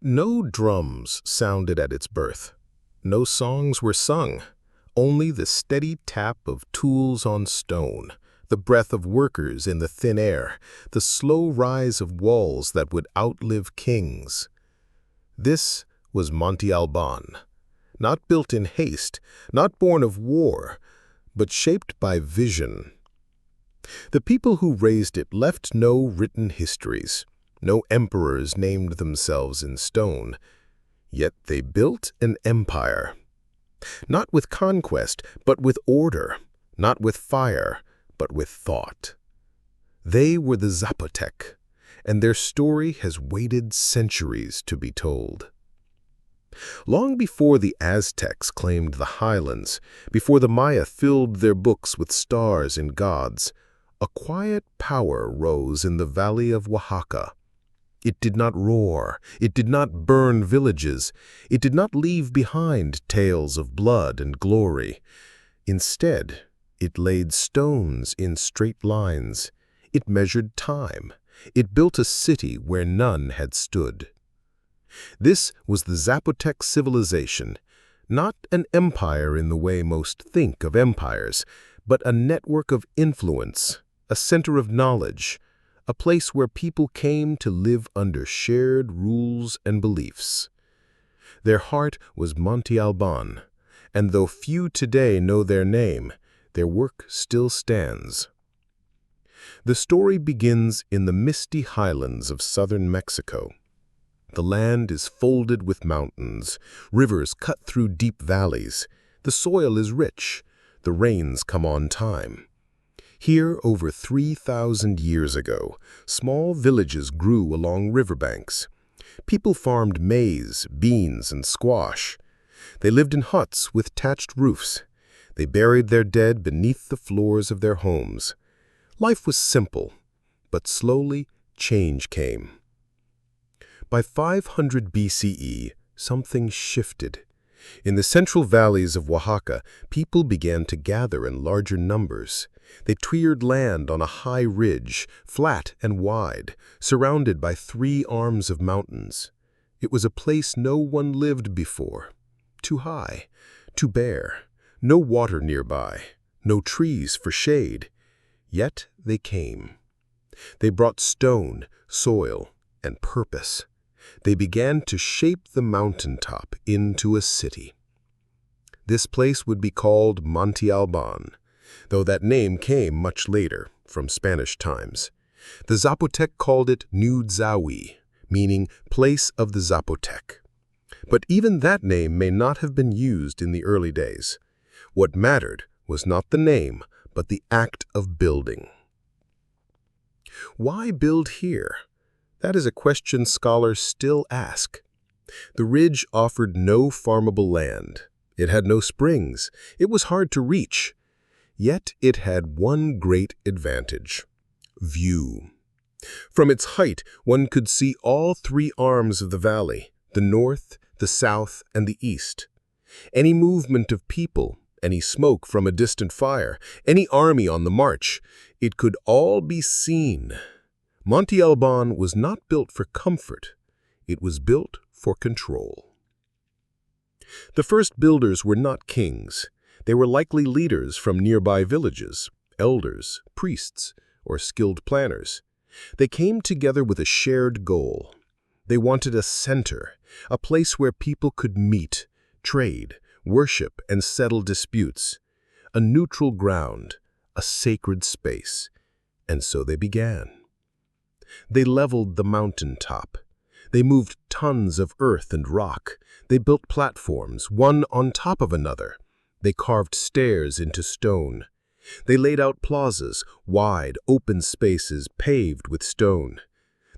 No drums sounded at its birth. No songs were sung. Only the steady tap of tools on stone, the breath of workers in the thin air, the slow rise of walls that would outlive kings. This was Monte Albán, not built in haste, not born of war, but shaped by vision. The people who raised it left no written histories. No emperors named themselves in stone, yet they built an empire. Not with conquest, but with order, not with fire, but with thought. They were the Zapotec, and their story has waited centuries to be told. Long before the Aztecs claimed the highlands, before the Maya filled their books with stars and gods, a quiet power rose in the valley of Oaxaca. It did not roar, it did not burn villages, it did not leave behind tales of blood and glory. Instead, it laid stones in straight lines, it measured time, it built a city where none had stood. This was the Zapotec civilization, not an empire in the way most think of empires, but a network of influence, a center of knowledge, a place where people came to live under shared rules and beliefs. Their heart was Monte Albán, and though few today know their name, their work still stands. The story begins in the misty highlands of southern Mexico. The land is folded with mountains, rivers cut through deep valleys. The soil is rich, the rains come on time. Here, over 3,000 years ago, small villages grew along riverbanks. People farmed maize, beans, and squash. They lived in huts with thatched roofs. They buried their dead beneath the floors of their homes. Life was simple, but slowly change came. By 500 BCE, something shifted. In the central valleys of Oaxaca, people began to gather in larger numbers. They cleared land on a high ridge, flat and wide, surrounded by 3 arms of mountains. It was a place no one lived before. Too high, too bare, no water nearby, no trees for shade. Yet they came. They brought stone, soil, and purpose. They began to shape the mountaintop into a city. This place would be called Monte Albán, though that name came much later, from Spanish times. The Zapotec called it New Zawi, meaning place of the Zapotec. But even that name may not have been used in the early days. What mattered was not the name, but the act of building. Why build here? That is a question scholars still ask. The ridge offered no farmable land. It had no springs. It was hard to reach. Yet it had one great advantage: view. From its height, one could see all 3 arms of the valley, the north, the south, and the east. Any movement of people, any smoke from a distant fire, any army on the march, it could all be seen. Monte Albán was not built for comfort. It was built for control. The first builders were not kings. They were likely leaders from nearby villages, elders, priests, or skilled planners. They came together with a shared goal. They wanted a center, a place where people could meet, trade, worship, and settle disputes. A neutral ground, a sacred space. And so they began. They leveled the mountaintop. They moved tons of earth and rock. They built platforms, one on top of another. They carved stairs into stone. They laid out plazas, wide, open spaces paved with stone.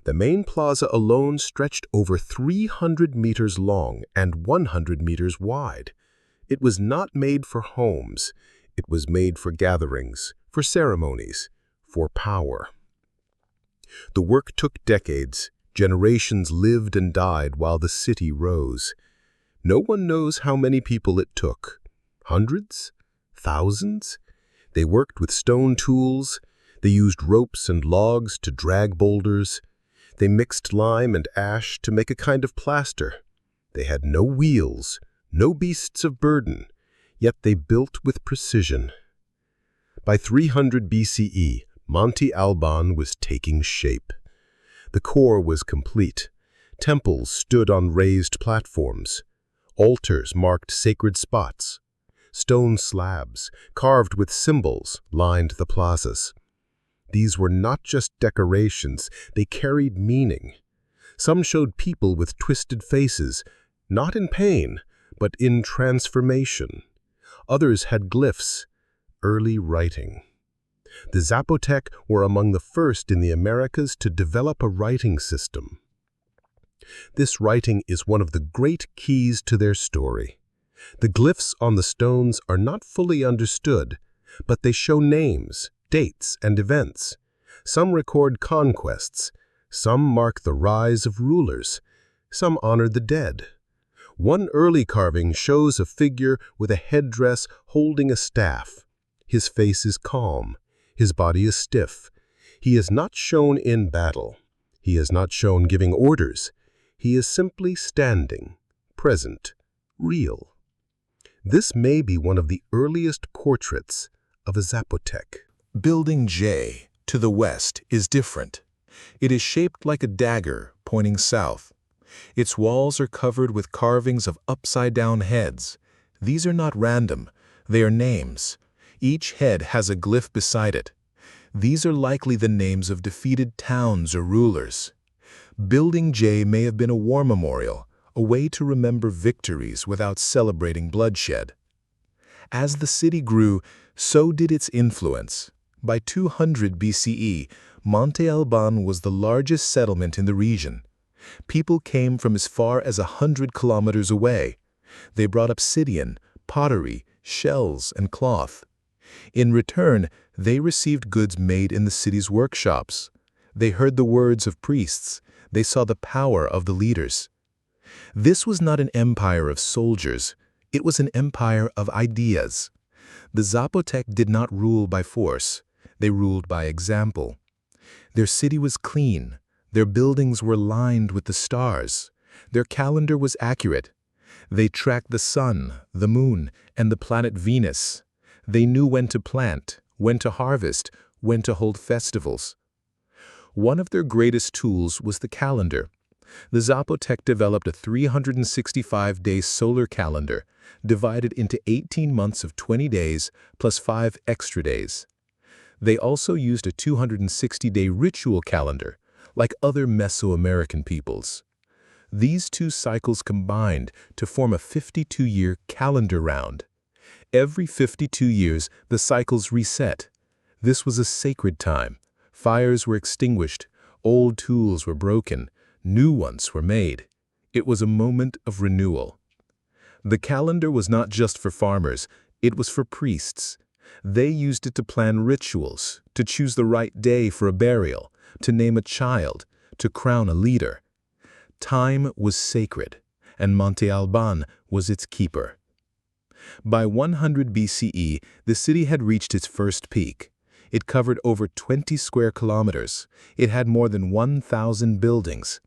The main plaza alone stretched over 300 meters long and 100 meters wide. It was not made for homes. It was made for gatherings, for ceremonies, for power. The work took decades. Generations lived and died while the city rose. No one knows how many people it took. Hundreds? Thousands? They worked with stone tools. They used ropes and logs to drag boulders. They mixed lime and ash to make a kind of plaster. They had no wheels, no beasts of burden, yet they built with precision. By 300 BCE, Monte Albán was taking shape. The core was complete. Temples stood on raised platforms. Altars marked sacred spots. Stone slabs, carved with symbols, lined the plazas. These were not just decorations, they carried meaning. Some showed people with twisted faces, not in pain, but in transformation. Others had glyphs, early writing. The Zapotec were among the first in the Americas to develop a writing system. This writing is one of the great keys to their story. The glyphs on the stones are not fully understood, but they show names, dates, and events. Some record conquests, some mark the rise of rulers, some honor the dead. One early carving shows a figure with a headdress holding a staff. His face is calm, his body is stiff. He is not shown in battle. He is not shown giving orders. He is simply standing, present, real. This may be one of the earliest portraits of a Zapotec. Building J, to the west, is different. It is shaped like a dagger pointing south. Its walls are covered with carvings of upside-down heads. These are not random. They are names. Each head has a glyph beside it. These are likely the names of defeated towns or rulers. Building J may have been a war memorial, a way to remember victories without celebrating bloodshed. As the city grew, so did its influence. By 200 BCE, Monte Albán was the largest settlement in the region. People came from as far as 100 kilometers away. They brought obsidian, pottery, shells, and cloth. In return, they received goods made in the city's workshops. They heard the words of priests. They saw the power of the leaders. This was not an empire of soldiers. It was an empire of ideas. The Zapotec did not rule by force. They ruled by example. Their city was clean. Their buildings were lined with the stars. Their calendar was accurate. They tracked the sun, the moon, and the planet Venus. They knew when to plant, when to harvest, when to hold festivals. One of their greatest tools was the calendar. The Zapotec developed a 365-day solar calendar, divided into 18 months of 20 days, plus 5 extra days. They also used a 260-day ritual calendar, like other Mesoamerican peoples. These two cycles combined to form a 52-year calendar round. Every 52 years, the cycles reset. This was a sacred time. Fires were extinguished, old tools were broken, new ones were made. It was a moment of renewal. The calendar was not just for farmers, it was for priests. They used it to plan rituals, to choose the right day for a burial, to name a child, to crown a leader. Time was sacred, and Monte Albán was its keeper. By 100 BCE, the city had reached its first peak. It covered over 20 square kilometers. It had more than 1,000 buildings.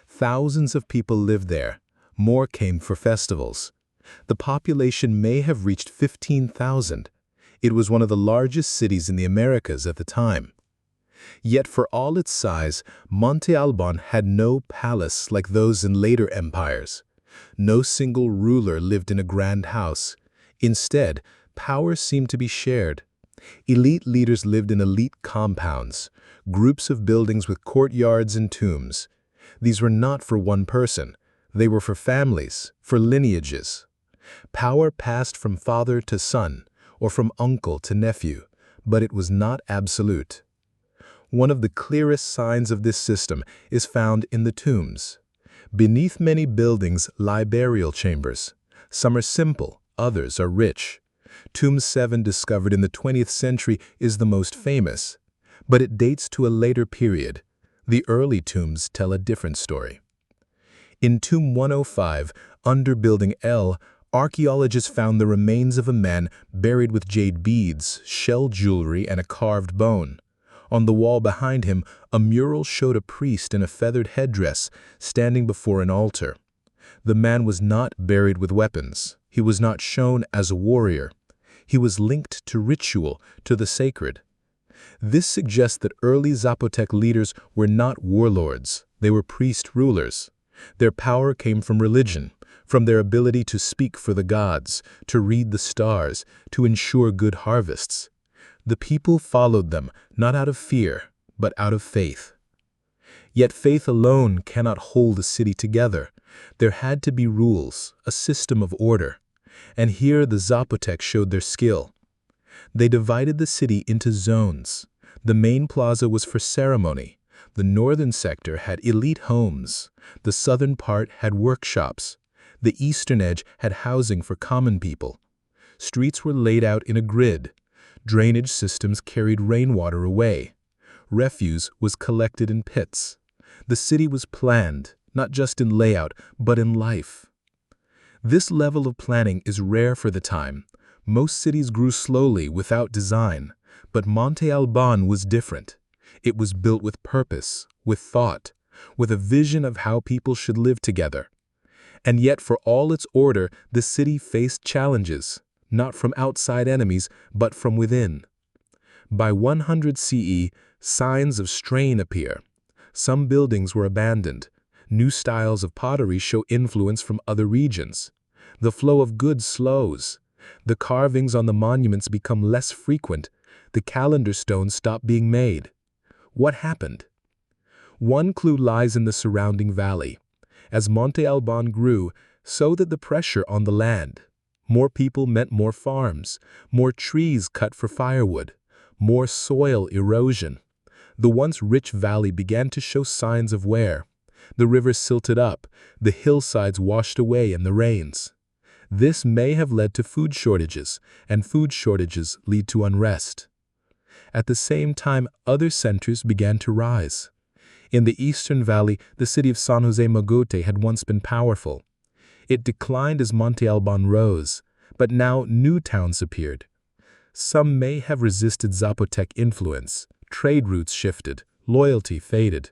Thousands of people lived there. More came for festivals. The population may have reached 15,000. It was one of the largest cities in the Americas at the time. Yet for all its size, Monte Albán had no palace like those in later empires. No single ruler lived in a grand house. Instead, power seemed to be shared. Elite leaders lived in elite compounds, groups of buildings with courtyards and tombs. These were not for one person. They were for families, for lineages. Power passed from father to son, or from uncle to nephew, but it was not absolute. One of the clearest signs of this system is found in the tombs. Beneath many buildings lie burial chambers. Some are simple, others are rich. Tomb 7, discovered in the 20th century, is the most famous, but it dates to a later period. The early tombs tell a different story. In Tomb 105, under Building L, archaeologists found the remains of a man buried with jade beads, shell jewelry, and a carved bone. On the wall behind him, a mural showed a priest in a feathered headdress standing before an altar. The man was not buried with weapons. He was not shown as a warrior. He was linked to ritual, to the sacred. This suggests that early Zapotec leaders were not warlords. They were priest rulers. Their power came from religion, from their ability to speak for the gods, to read the stars, to ensure good harvests. The people followed them, not out of fear, but out of faith. Yet faith alone cannot hold a city together. There had to be rules, a system of order. And here the Zapotecs showed their skill. They divided the city into zones. The main plaza was for ceremony. The northern sector had elite homes. The southern part had workshops. The eastern edge had housing for common people. Streets were laid out in a grid. Drainage systems carried rainwater away. Refuse was collected in pits. The city was planned, not just in layout, but in life. This level of planning is rare for the time. Most cities grew slowly without design, but Monte Albán was different. It was built with purpose, with thought, with a vision of how people should live together. And yet, for all its order, the city faced challenges, not from outside enemies, but from within. By 100 CE, signs of strain appear. Some buildings were abandoned. New styles of pottery show influence from other regions. The flow of goods slows. The carvings on the monuments become less frequent. The calendar stones stop being made. What happened? One clue lies in the surrounding valley. As Monte Albán grew, so did the pressure on the land. More people meant more farms, more trees cut for firewood, more soil erosion. The once rich valley began to show signs of wear. The river silted up, the hillsides washed away in the rains. This may have led to food shortages, and food shortages lead to unrest. At the same time, other centers began to rise. In the eastern valley, the city of San Jose Mogote had once been powerful. It declined as Monte Albán rose, but now new towns appeared. Some may have resisted Zapotec influence. Trade routes shifted, loyalty faded.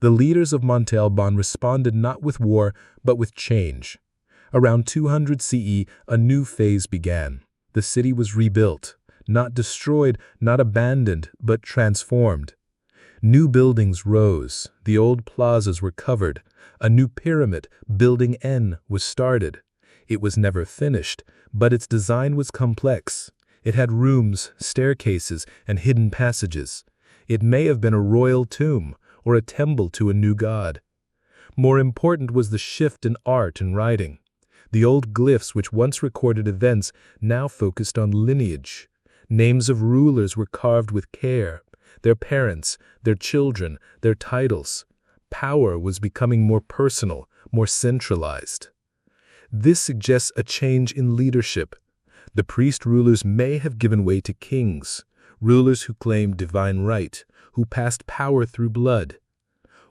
The leaders of Monte Albán responded not with war, but with change. Around 200 CE, a new phase began. The city was rebuilt, not destroyed, not abandoned, but transformed. New buildings rose, the old plazas were covered, a new pyramid, Building N, was started. It was never finished, but its design was complex. It had rooms, staircases, and hidden passages. It may have been a royal tomb, or a temple to a new god. More important was the shift in art and writing. The old glyphs which once recorded events now focused on lineage. Names of rulers were carved with care. Their parents, their children, their titles. Power was becoming more personal, more centralized. This suggests a change in leadership. The priest rulers may have given way to kings, rulers who claimed divine right, who passed power through blood.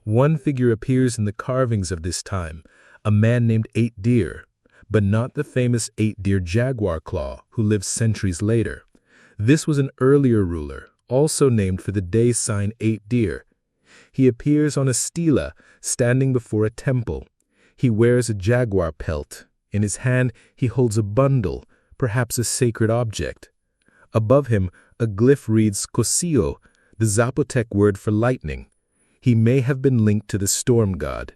One figure appears in the carvings of this time, a man named Eight Deer, but not the famous eight-deer jaguar claw who lived centuries later. This was an earlier ruler, also named for the day sign 8 deer. He appears on a stela, standing before a temple. He wears a jaguar pelt. In his hand he holds a bundle, perhaps a sacred object. Above him, a glyph reads Cosío, the Zapotec word for lightning. He may have been linked to the storm god.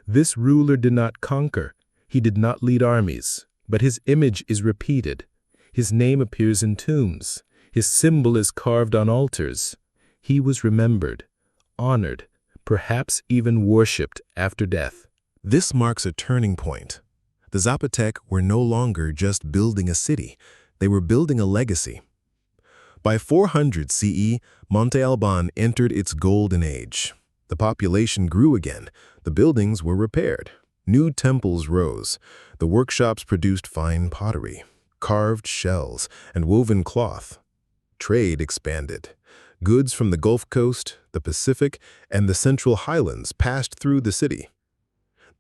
This ruler did not conquer. He did not lead armies, but his image is repeated. His name appears in tombs. His symbol is carved on altars. He was remembered, honored, perhaps even worshipped after death. This marks a turning point. The Zapotec were no longer just building a city, they were building a legacy. By 400 CE, Monte Albán entered its golden age. The population grew again, the buildings were repaired, new temples rose, the workshops produced fine pottery, carved shells, and woven cloth. Trade expanded. Goods from the Gulf Coast, the Pacific, and the Central Highlands passed through the city.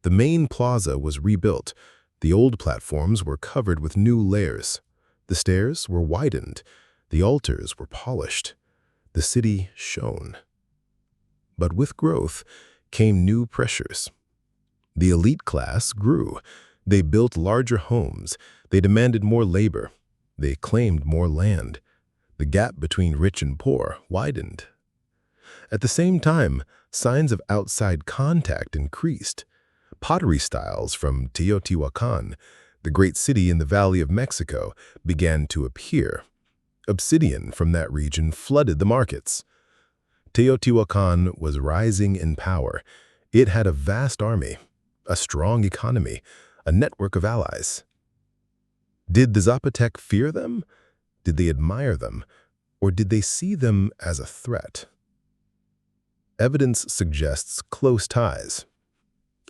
The main plaza was rebuilt. The old platforms were covered with new layers. The stairs were widened. The altars were polished. The city shone. But with growth came new pressures. The elite class grew. They built larger homes. They demanded more labor. They claimed more land. The gap between rich and poor widened. At the same time, signs of outside contact increased. Pottery styles from Teotihuacan, the great city in the Valley of Mexico, began to appear. Obsidian from that region flooded the markets. Teotihuacan was rising in power. It had a vast army, a strong economy, a network of allies. Did the Zapotec fear them? Did they admire them? Or did they see them as a threat? Evidence suggests close ties.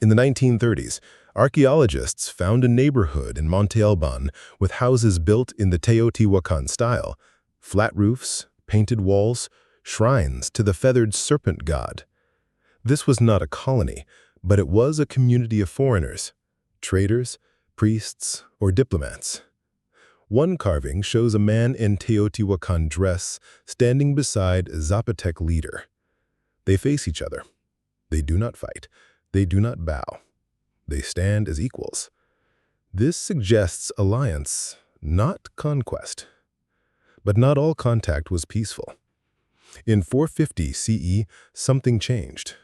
In the 1930s, archaeologists found a neighborhood in Monte Albán with houses built in the Teotihuacan style, flat roofs, painted walls, shrines to the feathered serpent god. This was not a colony, but it was a community of foreigners, traders, priests, or diplomats. One carving shows a man in Teotihuacan dress standing beside a Zapotec leader. They face each other. They do not fight. They do not bow. They stand as equals. This suggests alliance, not conquest. But not all contact was peaceful. In 450 CE, something changed.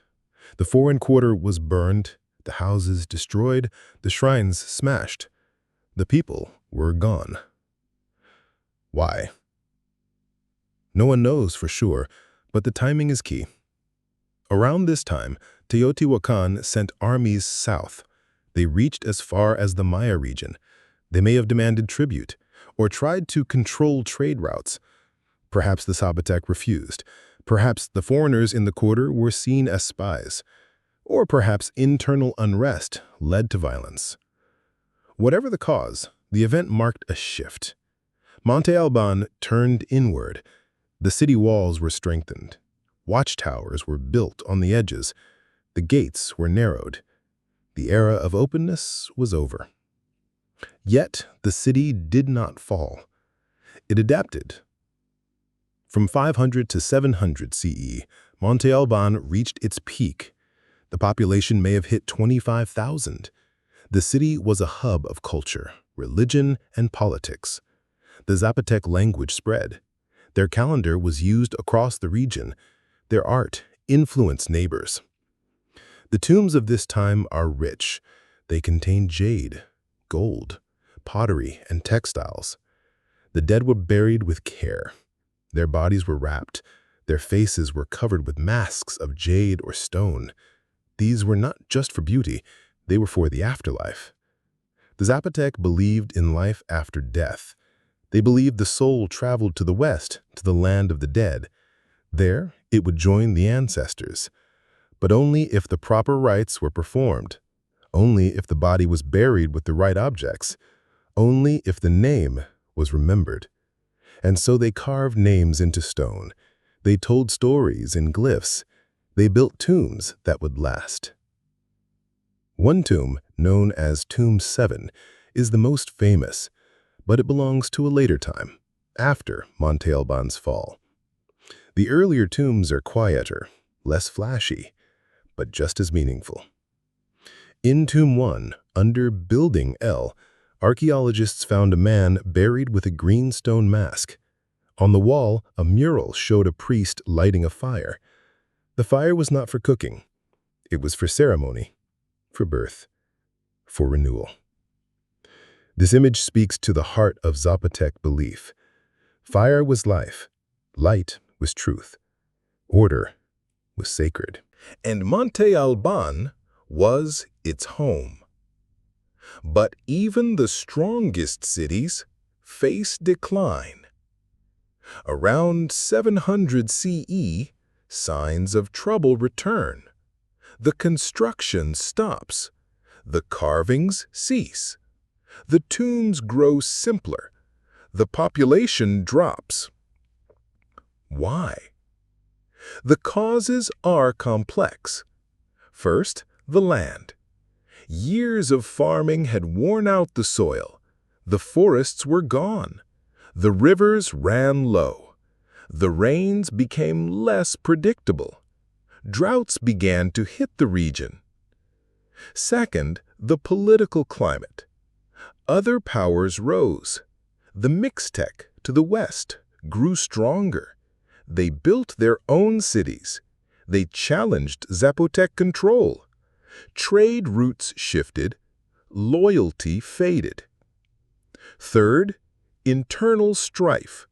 The foreign quarter was burned, the houses destroyed, the shrines smashed. The people were gone. Why? No one knows for sure, but the timing is key. Around this time, Teotihuacan sent armies south. They reached as far as the Maya region. They may have demanded tribute, or tried to control trade routes. Perhaps the Zapotec refused. Perhaps the foreigners in the quarter were seen as spies. Or perhaps internal unrest led to violence. Whatever the cause, the event marked a shift. Monte Albán turned inward. The city walls were strengthened. Watchtowers were built on the edges. The gates were narrowed. The era of openness was over. Yet the city did not fall. It adapted. From 500 to 700 CE, Monte Albán reached its peak. The population may have hit 25,000. The city was a hub of culture, religion, and politics. The Zapotec language spread. Their calendar was used across the region. Their art influenced neighbors. The tombs of this time are rich. They contain jade, gold, pottery, and textiles. The dead were buried with care. Their bodies were wrapped. Their faces were covered with masks of jade or stone. These were not just for beauty, they were for the afterlife. The Zapotec believed in life after death. They believed the soul traveled to the west, to the land of the dead. There, it would join the ancestors. But only if the proper rites were performed, only if the body was buried with the right objects, only if the name was remembered. And so they carved names into stone. They told stories in glyphs. They built tombs that would last. One tomb, known as Tomb 7, is the most famous, but it belongs to a later time, after Monte Albán's fall. The earlier tombs are quieter, less flashy, but just as meaningful. In Tomb 1, under Building L, archaeologists found a man buried with a green stone mask. On the wall, a mural showed a priest lighting a fire. The fire was not for cooking. It was for ceremony, for birth, for renewal. This image speaks to the heart of Zapotec belief. Fire was life, light was truth, order was sacred. And Monte Albán was its home. But even the strongest cities face decline. Around 700 CE, signs of trouble return. The construction stops. The carvings cease. The tombs grow simpler. The population drops. Why? The causes are complex. First, the land. Years of farming had worn out the soil. The forests were gone. The rivers ran low. The rains became less predictable. Droughts began to hit the region. Second, the political climate. Other powers rose. The Mixtec to the west grew stronger. They built their own cities. They challenged Zapotec control. Trade routes shifted. Loyalty faded. Third, internal strife.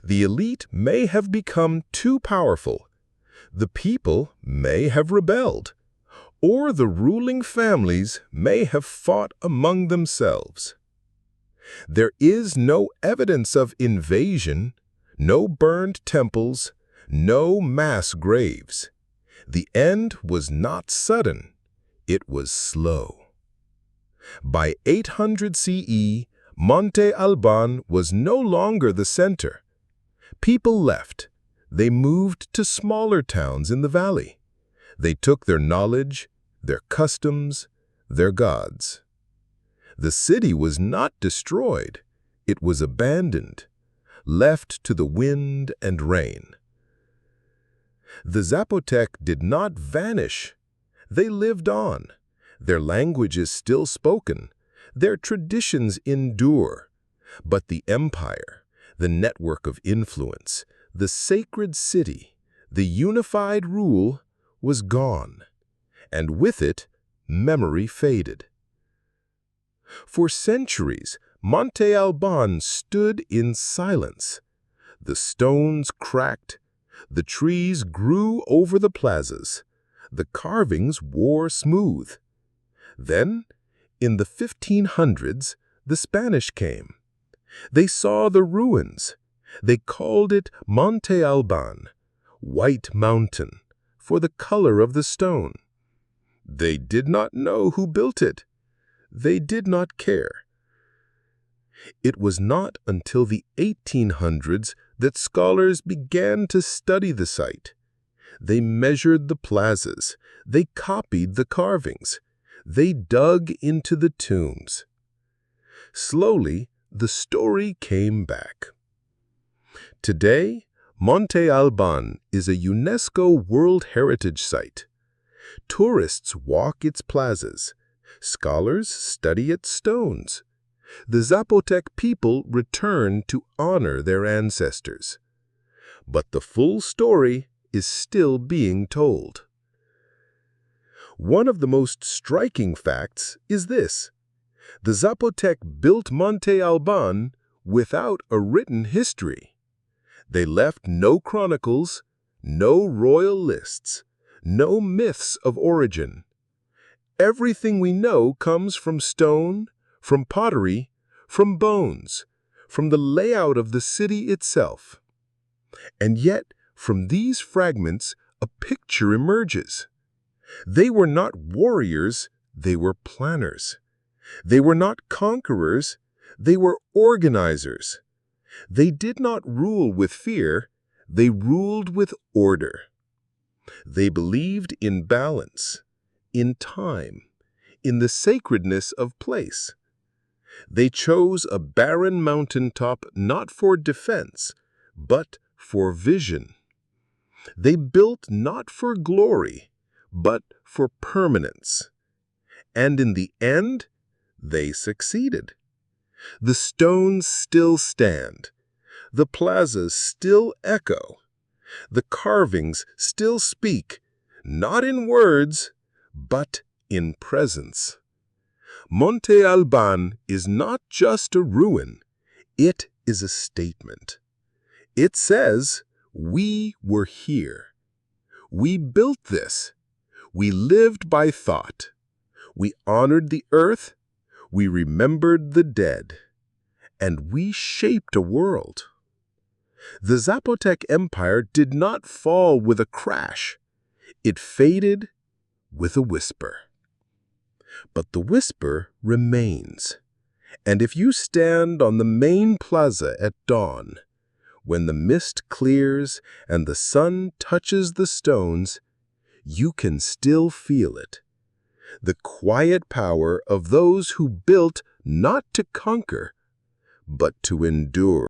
The elite may have become too powerful. The people may have rebelled. Or the ruling families may have fought among themselves. There is no evidence of invasion, no burned temples, no mass graves. The end was not sudden, it was slow. By 800 CE, Monte Albán was no longer the center. People left. They moved to smaller towns in the valley. They took their knowledge, their customs, their gods. The city was not destroyed. It was abandoned, left to the wind and rain. The Zapotec did not vanish. They lived on. Their language is still spoken. Their traditions endure. But the empire, the network of influence, the sacred city, the unified rule was gone. And with it, memory faded. For centuries, Monte Albán stood in silence. The stones cracked. The trees grew over the plazas. The carvings wore smooth. Then, in the 1500s, the Spanish came. They saw the ruins. They called it Monte Albán, White Mountain, for the color of the stone. They did not know who built it. They did not care. It was not until the 1800s that scholars began to study the site. They measured the plazas. They copied the carvings. They dug into the tombs. Slowly, the story came back. Today, Monte Albán is a UNESCO World Heritage Site. Tourists walk its plazas. Scholars study its stones. The Zapotec people return to honor their ancestors. But the full story is still being told. One of the most striking facts is this. The Zapotec built Monte Albán without a written history. They left no chronicles, no royal lists, no myths of origin. Everything we know comes from stone, from pottery, from bones, from the layout of the city itself. And yet, from these fragments, a picture emerges. They were not warriors, they were planners. They were not conquerors, they were organizers. They did not rule with fear, they ruled with order. They believed in balance, in time, in the sacredness of place. They chose a barren mountaintop not for defense, but for vision. They built not for glory, but for permanence. And in the end, they succeeded. The stones still stand. The plazas still echo. The carvings still speak, not in words, but in presence. Monte Albán is not just a ruin, it is a statement. It says, we were here. We built this. We lived by thought. We honored the earth. We remembered the dead. And we shaped a world. The Zapotec Empire did not fall with a crash. It faded with a whisper. But the whisper remains. And if you stand on the main plaza at dawn, when the mist clears and the sun touches the stones, you can still feel it. The quiet power of those who built not to conquer, but to endure.